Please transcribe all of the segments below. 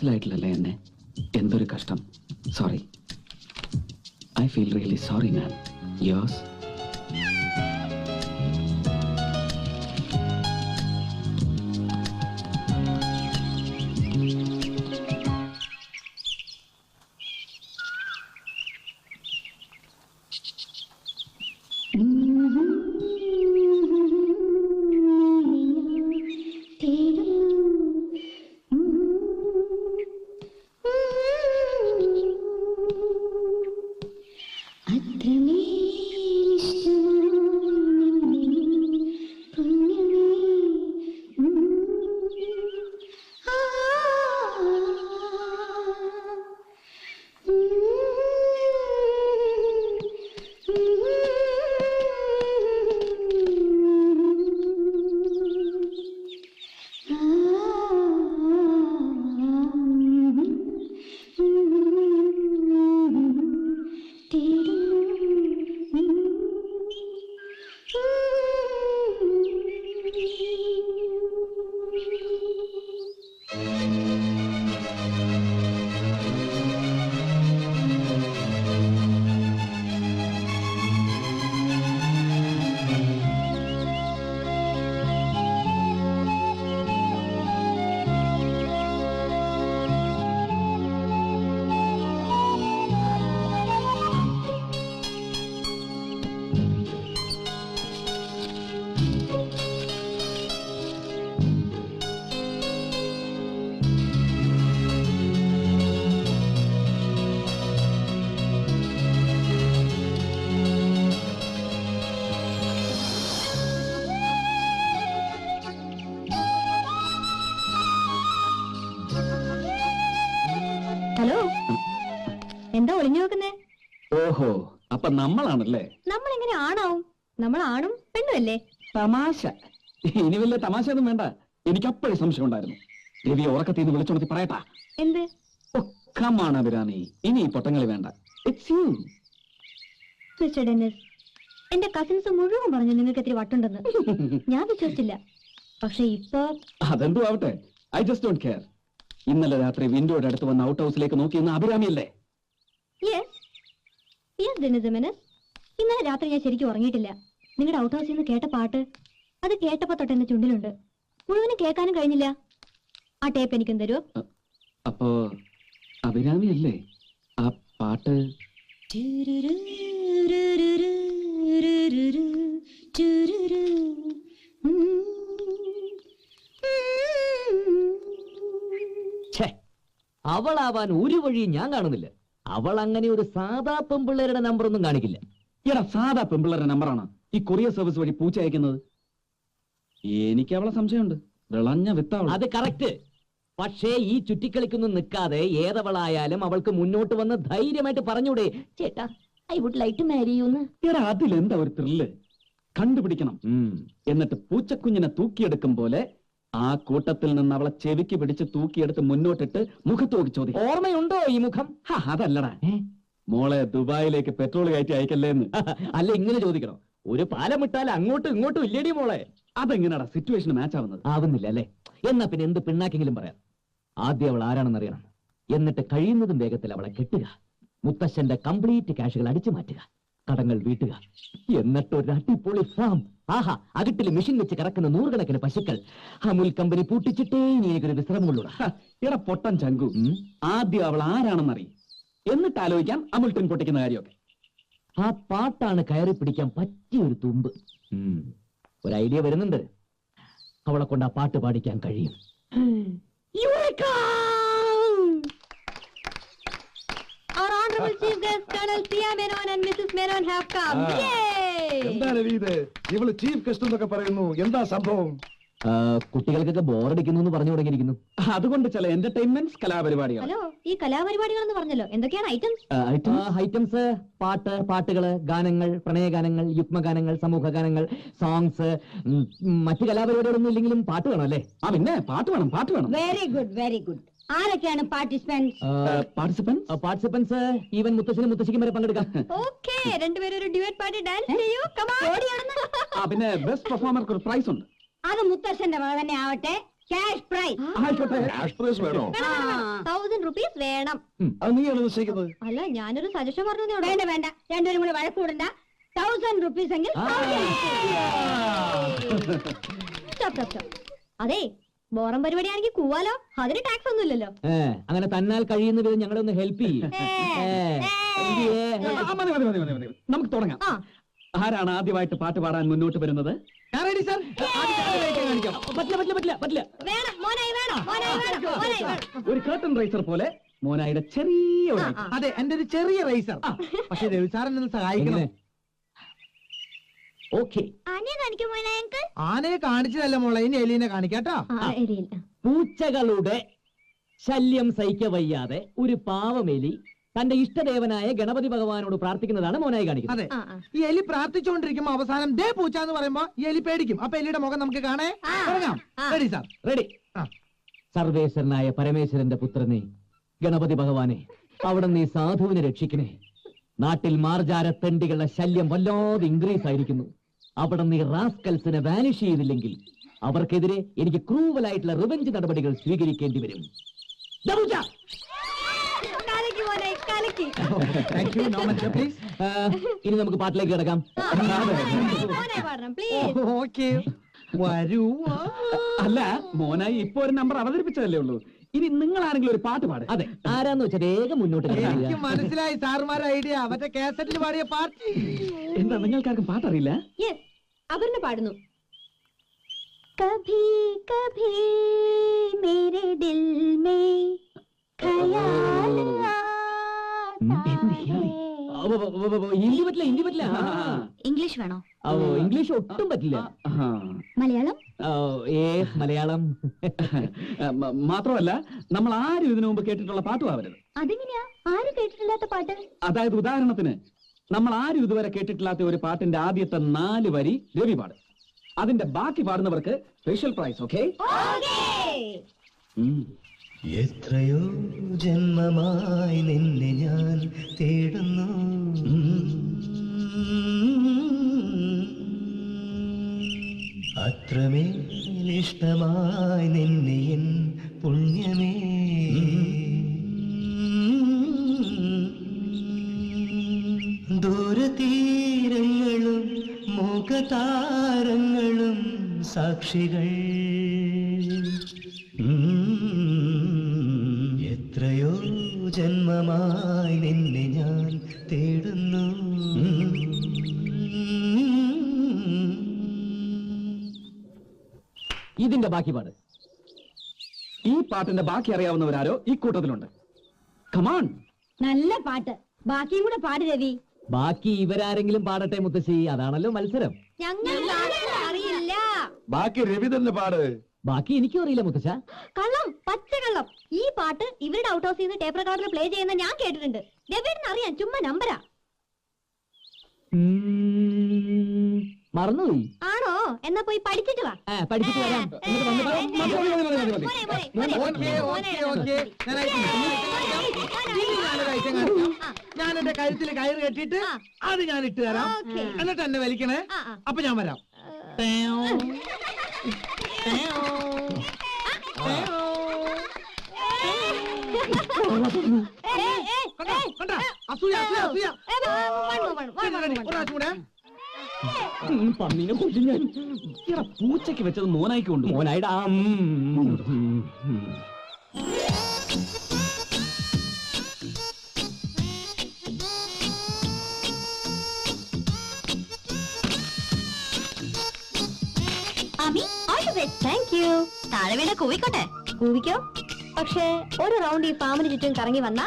മനസ്സിലായിട്ടില്ലല്ലേ എന്നെ? എന്തൊരു കഷ്ടം. Sorry. I feel really sorry ma'am. യോസ്. ഹലോ, എന്താ ഒളിഞ്ഞു നോക്കുന്നേ? ഓഹോ, അപ്പൊ നമ്മളാണല്ലേ? നമ്മൾ എങ്ങനെ ആണാവും? നമ്മൾ ആണും പെണ്ണുമല്ലേ? തമാശ. ഇനി വലിയ തമാശ ഒന്നും വേണ്ട. എനിക്ക് അപ്പോഴും സംശയം ഉണ്ടായിരുന്നു. രവി ഉറക്കത്തിൽ നിന്ന് വിളിച്ചോണത്തി പറയട്ടാ. എന്ത്? ഒക്കമാണ് അഭിരാമി. ഇനി ഈ പൊട്ടങ്ങളി വേണ്ട. It's you. മിസ്റ്റർ ഡെന്നിസ്, എന്റെ കസിൻസ് മുഴുവൻ പറഞ്ഞു നിങ്ങൾക്ക് ഇത്തിരി വട്ടുണ്ടെന്ന്. ഞാൻ വിശ്വസിച്ചില്ല. പക്ഷെ ഇപ്പൊ അതെന്തോ ആവട്ടെ, ഐ ജസ്റ്റ് ഡോണ്ട് കെയർ. ഇന്നലെ രാത്രി വിൻഡോയുടെ അടുത്ത് വന്ന് ഔട്ട് ഹൗസിലേക്ക് നോക്കിയിരുന്ന അഭിരാമിയല്ലേ? ഇന്നലെ രാത്രി ഞാൻ ശരിക്കും ഉറങ്ങിയിട്ടില്ല. നിങ്ങളുടെ ഔട്ട് ഹൗസിൽ നിന്ന് കേട്ട പാട്ട്, അത് കേട്ടപ്പോ തൊട്ട് എന്റെ ചുണ്ടിലുണ്ട്. മുഴുവനും കേൾക്കാനും കഴിഞ്ഞില്ല. ആ ടേപ്പ് എനിക്കും തരുമോ? അപ്പോ അഭിരാമിയല്ലേ ആ പാട്ട്? അവളാവാൻ ഒരു വഴിയും ഞാൻ കാണുന്നില്ല. അവൾ അങ്ങനെ ഒരു സാധാ പെമ്പിള്ളേരുടെ നമ്പർ ഒന്നും കാണിക്കില്ല. എടാ, സാധാ പെമ്പിള്ളേരുടെ നമ്പറാണ് ഈ കൊറിയർ സർവീസ് വഴി പൂച്ച അയക്കുന്നത്. എനിക്ക് അവളെ സംശയമുണ്ട്. വിളഞ്ഞ വിത്താവൾ. അത് കറക്റ്റ്. പക്ഷേ ഈ ചുറ്റിക്കളിക്കൊന്നും നിൽക്കാതെ ഏതവളായാലും അവൾക്ക് മുന്നോട്ട് വന്ന് ധൈര്യമായിട്ട് പറഞ്ഞൂടെ, ചേട്ടാ I would like to marry you എന്ന്. എടാ, അതിലെന്താ ഒരു ത്രില്ല്? കണ്ടുപിടിക്കണം. എന്നിട്ട് പൂച്ചക്കുഞ്ഞിനെ തൂക്കിയെടുക്കും പോലെ ആ കൂട്ടത്തിൽ നിന്ന് അവളെ ചെവിക്ക് പിടിച്ച് തൂക്കിയെടുത്ത് മുന്നോട്ടിട്ട് മുഖത്ത് നോക്കി ചോദിക്കും, ഓർമ്മയുണ്ടോ ഈ മുഖം? അതല്ലടാ മോളെ, ദുബായിലേക്ക് പെട്രോൾ കയറ്റി അയക്കല്ലേ എന്ന്. അല്ല, ഇങ്ങനെ ചോദിക്കണം. ഒരു പാലം വിട്ടാൽ അങ്ങോട്ടും ഇങ്ങോട്ടും ഇല്ലേടി മോളെ. അതെങ്ങനെയാടാ സിറ്റുവേഷൻ മാച്ച് ആവുന്നത്? ആവുന്നില്ല അല്ലേ? എന്നാ പിന്നെ എന്ത് പിണ്ണാക്കെങ്കിലും പറയാം. ആദ്യം അവൾ ആരാണെന്ന് അറിയണം. എന്നിട്ട് കഴിയുന്നതും വേഗത്തിൽ അവളെ കെട്ടുക. മുത്തശ്ശന്റെ കംപ്ലീറ്റ് ക്യാഷുകൾ അടിച്ചു മാറ്റുക. കടങ്ങൾ വീട്ടുക. എന്നിട്ട് ഒരു അടിപൊളി ഫാം. ആഹാ, അകട്ടിൽ മെഷീൻ വെച്ച് കറക്കുന്ന 100 കണക്കിന് പശുക്കൾ. അമുൽ കമ്പനി പൂട്ടിച്ചിട്ടേ ഇനി എനിക്കൊരു വിശ്രമമുള്ളൂടാ. എടാ പൊട്ടൻ ചങ്കു, ആദ്യം അവൾ ആരാണെന്നറിയും. എന്നിട്ട് ആലോചിക്കാം അമുൽ ടിൻ പൊട്ടിക്കുന്ന കാര്യമൊക്കെ. ആ പാട്ടാണ് കയറി പിടിക്കാൻ പറ്റിയൊരു തുമ്പ്. ഒരു ഐഡിയ വരുന്നുണ്ട്. അവളെ കൊണ്ട് ആ പാട്ട് പാടിക്കാൻ കഴിയും. Our honorable chief guest Colonel Pia Menon and Mrs. Menon have come. എന്താണ് ഇത്? ഇവള് ചീഫ് ഗസ്റ്റ് എന്നൊക്കെ പറയുന്നു. എന്താ സംഭവം? കുട്ടികൾക്കൊക്കെ ബോറടിക്കുന്നു എന്ന് പറഞ്ഞു തുടങ്ങിയിരിക്കുന്നു. അതുകൊണ്ട് ചില എന്റർടൈൻമെന്റ്സ്, കലാപരിപാടികൾ. ഹലോ, ഈ കലാപരിപാടികൾ എന്ന് പറഞ്ഞല്ലോ, എന്തൊക്കെയാണ് ഐറ്റംസ്? ഐറ്റംസ് പാട്ടുകള്, ഗാനങ്ങൾ, പ്രണയഗാനങ്ങൾ, യുഗ്മഗാനങ്ങൾ, സമൂഹ ഗാനങ്ങൾ, സോങ്സ്. മറ്റു കലാപരിപാടികളൊന്നും ഇല്ലെങ്കിലും പാട്ട് വേണം അല്ലേ? പിന്നെ പാട്ട് വേണം. Very good, very good. ആരൊക്കെയാണ് പാർട്ടിസിപ്പൻസ്? ഈവൻ മുത്തശ്ശനും മുത്തശ്ശിക്കും വരെ പങ്കെടുക്കാം. ഓക്കേ, രണ്ടുപേരും ഒരു ഡ്യുവറ്റ് പാർട്ടി ഡാൻസ് ചെയ്യൂ. പിന്നെ ബെസ്റ്റ് പെർഫോമർക്ക് ഒരു പ്രൈസ് ഉണ്ട്. അത് മുത്തശ്ശന്റെ മകൾ തന്നെ ആവട്ടെ. ക്യാഷ് പ്രൈസ് ആയിക്കോട്ടെ. ക്യാഷ് പ്രൈസ് വേണോ? 1000 റുപ്പീസ് വേണം. അത് നീയാണ് നിശ്ചയിക്കുന്നത്. അല്ല ഞാനൊരു സജഷൻ പറഞ്ഞു. വേണ്ട വേണ്ട, രണ്ടുപേരും കൂടെ വഴക്കൂടണ്ട. 1000 റുപ്പീസ് എങ്കിൽ 1000 rupees. അതെ, ബോറം പരിപാടിയാണെങ്കിൽ കൂവാലോ, അതിന് ടാക്സ് ഒന്നും ഇല്ലല്ലോ. അങ്ങനെ തന്നാൽ കഴിയുന്ന വിധം ഞങ്ങളെ ഒന്ന് ഹെൽപ്പ് ചെയ്യും. മതി മതി മതി മതി മതി. നമുക്ക് തുടങ്ങാം. ആ. ആരാണ് ആദ്യമായിട്ട് പാട്ട് പാടാൻ മുന്നോട്ട് വരുന്നത്? പറ്റില്ല. വേണം മോനായി, വേണം മോനായി, വേണം മോനായി, വേണം. ഒരു കർട്ടൻ റൈസർ പോലെ മോനായിയുടെ ചെറിയ ഒരു item. അതെ, എന്റെ ഒരു ചെറിയ റൈസർ. പക്ഷെ രവി സാറിനെ ഒന്ന് സഹായിക്കണം. ഓക്കെ. ആനയെ കാണിക്കും മോനായി അങ്കിൾ. ആനയെ കാണിച്ചതല്ല മോളെ, ഇനി എലീനെ കാണിക്കാട്ടോ. പൂച്ചകളുടെ ശല്യം സഹിക്കവയ്യാതെ ഒരു പാവമേലി തന്റെ ഇഷ്ടദേവനായ ഗണപതി ഭഗവാനോട് പ്രാർത്ഥിക്കുന്നതാണ് മോനായി കാണിക്കുന്നത്. അതെ, ഈ എലി പ്രാർത്ഥിച്ചുകൊണ്ടിരിക്കുമ്പോ അവസാനം ദേ പൂച്ച എന്ന് പറയുമ്പോ ഈ എലി പേടിക്കും. അപ്പൊ എലിയുടെ മുഖം നമുക്ക് കാണേ. തുടങ്ങാം. Ready sir? റെഡി. ആ. സർവേശ്വരനായ പരമേശ്വരന്റെ പുത്രനെ ഗണപതി ഭഗവാനെ, അവിടെ നീ സാധുവിനെ രക്ഷിക്കണേ. നാട്ടിൽ മാർജാരത്തെണ്ടികളുടെ ശല്യം വല്ലാതെ ഇൻക്രീസ് ആയിരിക്കുന്നു. അവിടെ നീ റാസ്കൽസിനെ വാനിഷ് ചെയ്തില്ലെങ്കിൽ അവർക്കെതിരെ എനിക്ക് ക്രൂവലായിട്ടുള്ള റിവെഞ്ച് നടപടികൾ സ്വീകരിക്കേണ്ടി വരും. Thank you. No much please. ഇനി നമുക്ക് പാട്ടിലേക്ക് കിടക്കാം. ഓക്കെ, വരൂ. അല്ല, മോനായി ഇപ്പൊ ഒരു നമ്പർ അവതരിപ്പിച്ചതല്ലേ ഉള്ളൂ. ഇനി നിങ്ങൾ ആരെങ്കിലും ഒരു പാട്ട് പാട്. അതെ, ആരാന്ന് വെച്ചാൽ വേഗം മുന്നോട്ട് എനിക്ക് മനസ്സിലായി സാറുമാരുടെ ഐഡിയ. മറ്റേ കാസറ്റിൽ പാടിയ പാർട്ടി. എന്താ നിങ്ങൾക്കാർക്കും പാട്ടറിയില്ല? യെസ്, അപർണ പാടുന്നു. കഭി കഭി മേരെ ദിൽ മേ ഖയാൽ ഹിന്ദി പറ്റില്ല. ഇംഗ്ലീഷ് വേണോ? ഇംഗ്ലീഷ് ഒട്ടും പറ്റില്ല. മലയാളം? മലയാളം മാത്രമല്ല, നമ്മൾ ആരും ഇതിനു മുമ്പ് കേട്ടിട്ടുള്ള പാട്ടും ആവരുത്. അതെങ്ങനെയാ? ആരും കേട്ടിട്ടില്ലാത്ത പാട്ട്? അതായത് ഉദാഹരണത്തിന്, നമ്മൾ ആരും ഇതുവരെ കേട്ടിട്ടില്ലാത്ത ഒരു പാട്ടിന്റെ ആദ്യത്തെ 4 വരി രവി പാടും. അതിന്റെ ബാക്കി പാടുന്നവർക്ക് സ്പെഷ്യൽ പ്രൈസ്. ഓക്കെ? എത്രയോ ജന്മമായി നിന്നെ ഞാൻ തേടുന്നു, അത്രമേലിഷ്ടമായി നിന്നെ എൻ പുണ്യമേ. ദൂരതീരങ്ങളും മുഖതാരങ്ങളും സാക്ഷികൾ. എത്രയോ ജന്മമായി നിന്നെ ഞാൻ തേടുന്നു. ഇതിന്റെ ബാക്കി പാട്. ഈ പാട്ടിന്റെ ബാക്കി അറിയാവുന്നവരാരോ ഈ കൂട്ടത്തിലുണ്ട്? കമാൺ. നല്ല പാട്ട്, ബാക്കിയും കൂടെ പാട് രവി. ബാക്കി ഇവരാരെങ്കിലും പാടട്ടെ മുത്തശ്ശി, അതാണല്ലോ മത്സരം. ഞങ്ങൾ അറിയില്ല. ബാക്കി രവി തന്നെ പാട്. ബാക്കി എനിക്കും അറിയില്ല മുത്തശ്ശ. കള്ളം, പച്ചക്കള്ളം. ഈ പാട്ട് ഇവരുടെ ഔട്ട് ഹൗസിൽ നിന്ന് ടേപ്പ് റെക്കോർഡിൽ പ്ലേ ചെയ്യുന്ന ഞാൻ കേട്ടിട്ടുണ്ട്. രവിയെന്ന് അറിയാൻ ചുമ്മാ നമ്പരാ. മറന്നുപോയി. ആണോ? എന്നാ പോയി പഠിച്ചിട്ട് വാ. പഠിച്ചിട്ട് വരാം. എന്നിട്ട് വന്ന് പറ. ഞാൻ എന്റെ കഴുത്തിൽ കയറ് കെട്ടിയിട്ട് അത് ഞാൻ ഇട്ട് തരാം. എന്നിട്ട് എന്നെ വലിക്കണേ. അപ്പൊ ഞാൻ വരാം. അസൂയ അസൂയ അസൂയ. പന്നീനെ കൊല്ലു ഞാൻ. പൂച്ചയ്ക്ക് വെച്ചത് മോനായിക്ക് കൊണ്ട്. മോനായിടാ. Thank you. താഴെ വീട് കൂവിക്കോട്ടെ? കൂവിക്കോ. പക്ഷേ ഒരു റൗണ്ട് ഈ ഫാമിന് ചുറ്റും കറങ്ങി വന്നാ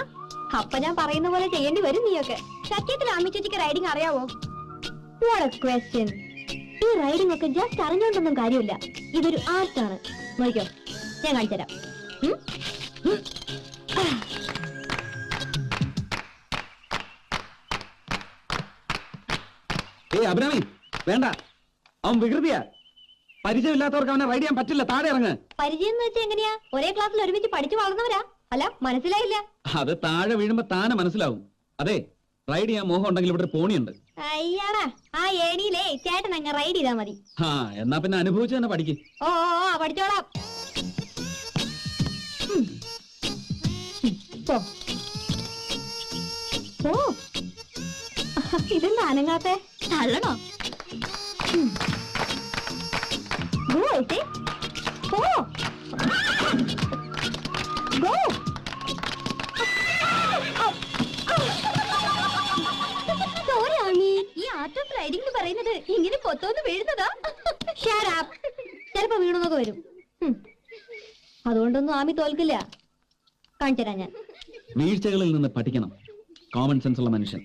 അപ്പൊ ഞാൻ പറയുന്ന പോലെ ചെയ്യേണ്ടി വരും. നീയൊക്കെ സത്യത്തിൽ അമ്മി ചേച്ചിക്ക് റൈഡിങ് അറിയാവോ? What a question. ഈ റൈഡിംഗ് ഒക്കെ ജസ്റ്റ് അറിഞ്ഞോണ്ടൊന്നും കാര്യമില്ല. ഇതൊരു ആർട്ടാണ്. നോക്കിക്കോ, ഞാൻ കാണിച്ചുതരാം. അഭിരാമി വേണ്ട, അവൻ വികൃതിയാ. പരിചയമില്ലാത്തവർക്ക് അവനെ റൈഡ് ചെയ്യാൻ പറ്റില്ല. താഴെ ഇറങ്ങ്. പരിചയം എന്ന് വെച്ചാൽ എങ്ങനെയാ? ഒരേ ക്ലാസ്സിൽ ഒരുമിച്ച് പഠിച്ചു വളർന്നവരാ. അല്ല, മനസ്സിലായില്ല. അത് താഴെ വീഴുമ്പോ താനെ മനസ്സിലാവും. അതെ, റൈഡ് ചെയ്യാൻ മോഹം ഉണ്ടെങ്കിൽ ഇവിടെ ഒരു പോണിയുണ്ട്. അയ്യാടാ, ആ ഏണിയിലേ ചേട്ടൻ അങ്ങ് റൈഡ് ചെയ്താ മതി. എന്നാ പിന്നെ അനുഭവിച്ചു തന്നെ പഠിക്കും. ഓ പഠിച്ചോളാം. പോ. പോ. ഇതെന്താ അനങ്ങാത്തെ? തള്ളണോ? Go, Elsie. പോ. Go. Sorry, ആമി. ഈ ആർട്ട് ഓഫ് റൈഡിംഗ് പറയുന്നത് ഇങ്ങനെ പൊത്തോന്ന് വീഴുന്നതാ? Shut up. ചിലപ്പോ വീണുന്നൊക്കെ വരും. അതുകൊണ്ടൊന്നും ആമി തോൽക്കില്ല. കാണിച്ചു തരാം ഞാൻ. വീഴ്ചകളിൽ നിന്ന് പഠിക്കണം കോമൺ സെൻസ് ഉള്ള മനുഷ്യൻ.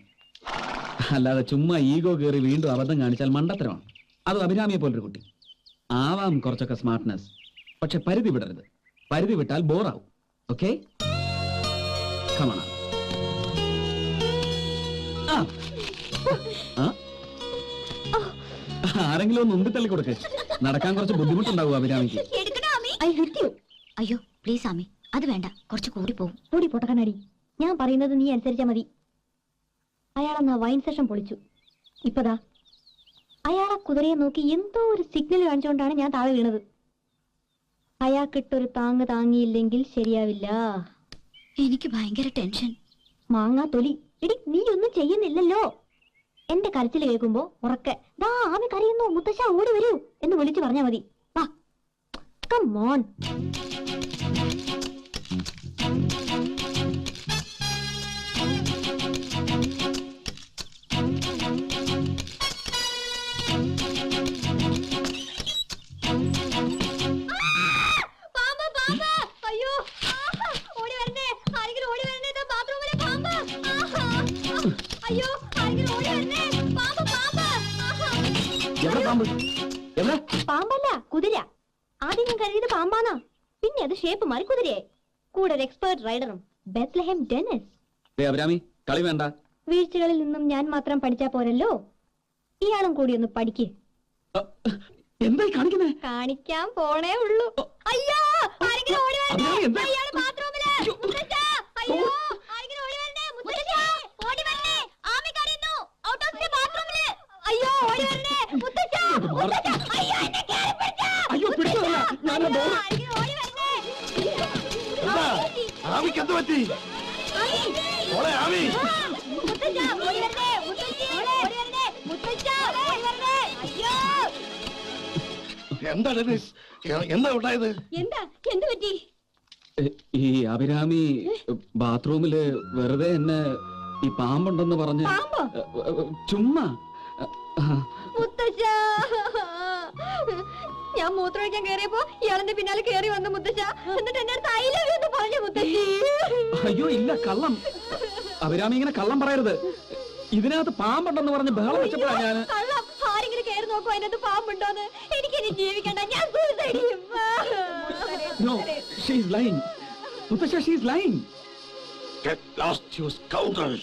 അല്ലാതെ ചുമ്മാ ഈഗോ കയറി വീണ്ടും അബദ്ധം കാണിച്ചാൽ മണ്ടത്തരമാണ്. അത് അഭിരാമിയെ പോലൊരു കുട്ടി. ആവാം കുറച്ചൊക്കെ സ്മാർട്ട്നെസ്, പക്ഷെ പരിധി വിടരുത്. പരിധി വിട്ടാൽ ബോറാവും. ഓക്കെ, കമണ. ആരെങ്കിലും ഒന്ന് ഉന്തി തള്ളി കൊടുക്ക്. നടക്കാൻ കുറച്ച് ബുദ്ധിമുട്ടുണ്ടാവും അഭിരാമിക്ക്. അയ്യോ പ്ലീസ് ആമി, അത് വേണ്ട, കുറച്ച് കൂടി പോകും. കൂടി പോട്ടെ കണ്ണാടി, ഞാൻ പറയുന്നത് നീ അനുസരിച്ചാ മതി. അയാളെന്നാ വൈൻ സെഷൻ പൊളിച്ചു. ഇപ്പതാ അയാളെ കുതിരയെ നോക്കി എന്തോ ഒരു സിഗ്നൽ കാണിച്ചുകൊണ്ടാണ് ഞാൻ താഴെ വീണത്. അയാൾക്കിട്ടൊരു താങ്ങ് താങ്ങിയില്ലെങ്കിൽ ശരിയാവില്ല. എനിക്ക് ഭയങ്കര ടെൻഷൻ. മാങ്ങാ തൊലി, എടി നീ ഒന്നും ചെയ്യുന്നില്ലല്ലോ. എന്റെ കരച്ചിൽ കേൾക്കുമ്പോ ഉറക്കെ ദാ ആമി കരയുന്നു, മുത്തശ്ശ ഓടി വരൂ എന്ന് വിളിച്ചു പറഞ്ഞാ മതി. വാ, കം ഓൺ. പാമ്പല്ല, കുതിര. ആദ്യം ഞാൻ കരുതിയത് പാമ്പാന്നാ, പിന്നെ അത് ഷേപ്പ് മാറി കുതിരയായി. കൂടെ ഒരു എക്സ്പേർട്ട് റൈഡറും, ബെത്ലഹേം ഡെന്നിസ്. അഭിരാമി കളി വേണ്ട. വീഴ്ചകളിൽ നിന്നും ഞാൻ മാത്രം പഠിച്ചാ പോരല്ലോ, ഇയാളും കൂടി ഒന്ന് പഠിക്ക്. എന്തായി കാണിക്കുന്നേ? കാണിക്കാൻ പോണേ ഉള്ളൂ. അയ്യോ, ആരെങ്കിലും ഓടി വരണേ. അയാള് ബാത്റൂമില്. മുത്തച്ഛാ, അയ്യോ, ആരെങ്കിലും ഓടി വരണേ. മുത്തച്ഛാ, ഓടി വരണേ. ആമി കരയുന്നു. ഔട്ട് ഓഫ് ദി ബാത്റൂമില്. അയ്യോ, ഓടി വരണേ. മുത്തച്ഛാ, മുത്തച്ഛാ, അയ്യോ, എന്നെ കേറി പിടിച്ചാ. അയ്യോ, പിടിച്ചതല്ല, ഞാനാ ഡോർ. ആരെങ്കിലും ഓടി വരണേ. ആമിക്ക് എന്ത് പറ്റി? മോളെ ആമി, മുത്തച്ഛാ, ഓടി വരണേ. മുത്തച്ഛി, ഓടി വരണേ. മുത്തച്ഛാ, ഓടി വരണേ. അയ്യോ, എന്താ ഡെന്നിസ്, എന്താ ഉണ്ടായത്? എന്താ, എന്ത് പറ്റി? ഈ അഭിരാമി ബാത്റൂമില് വെറുതെ എന്നെ ഈ പാമ്പുണ്ടെന്ന് പറഞ്ഞ് പാമ്പോ? ചുമ്മാ. മുത്തച്ഛാ, ഞാൻ മൂത്രമൊഴിക്കാൻ കേറിയപ്പോ ഇയാളെന്റെ പിന്നാലെ കേറി വന്നു മുത്തച്ഛ. എന്നിട്ട് എന്നെ അടുത്ത് I love you എന്ന് പറഞ്ഞു മുത്തശ്ശി. അയ്യോ ഇല്ല, കള്ളം. അഭിരാമി ഇങ്ങനെ കള്ളം പറയരുത്. ഇതിനകത്ത് പാമ്പുണ്ടെന്ന് പറഞ്ഞ് ബഹളം വെച്ചപ്പോഴാ ഞാൻ. കള്ളം. ആരെങ്കിലും കയറി നോക്കൂ അതിനകത്ത് പാമ്പുണ്ടോന്ന്. എനിക്കിനി ജീവിക്കണ്ട, ഞാൻ സൂസൈഡ് ചെയ്യും. No, she is lying. മുത്തശ്ശ, she is lying. Get lost, you scoundrel.